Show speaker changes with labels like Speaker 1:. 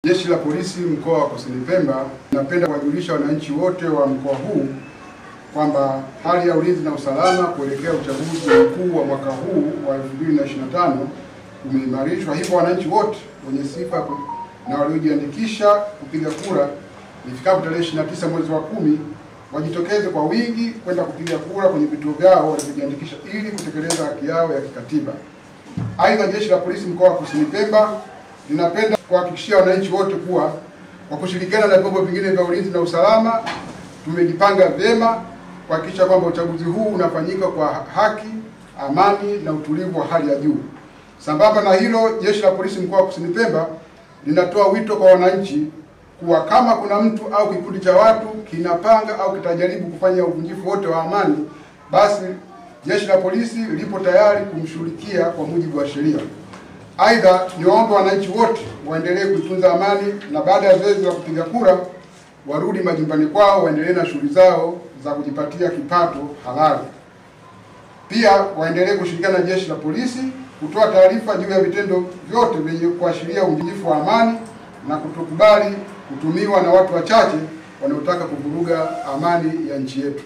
Speaker 1: Jeshi la Polisi mkoa wa Kusini Pemba napenda kuwajulisha wananchi wote wa mkoa huu kwamba hali ya ulinzi na usalama kuelekea uchaguzi mkuu wa mwaka huu wa 2025 umeimarishwa. Hivyo wananchi wote wenye sifa na waliojiandikisha kupiga kura ifikapo tarehe 29 mwezi wa 10 wajitokeze kwa wingi kwenda kupiga kura kwenye vituo vyao walivyojiandikisha ili kutekeleza haki yao ya kikatiba. Aidha, Jeshi la Polisi mkoa wa Kusini Pemba linapenda kuhakikishia wananchi wote kuwa kwa kushirikiana na vyombo vingine vya ulinzi na usalama tumejipanga vyema kuhakikisha kwamba uchaguzi huu unafanyika kwa haki, amani na utulivu wa hali ya juu. Sambamba na hilo, Jeshi la Polisi mkoa wa Kusini Pemba linatoa wito kwa wananchi kuwa kama kuna mtu au kikundi cha watu kinapanga au kitajaribu kufanya uvunjifu wote wa amani, basi Jeshi la Polisi lipo tayari kumshughulikia kwa mujibu wa sheria. Aidha, niwaombe wananchi wote waendelee kutunza amani na baada ya zoezi la kupiga kura warudi majumbani kwao waendelee na shughuli zao za kujipatia kipato halali. Pia waendelee kushirikiana na Jeshi la Polisi kutoa taarifa juu ya vitendo vyote vyenye kuashiria uvunjifu wa amani na kutokubali kutumiwa na watu wachache wanaotaka kuvuruga amani ya nchi yetu.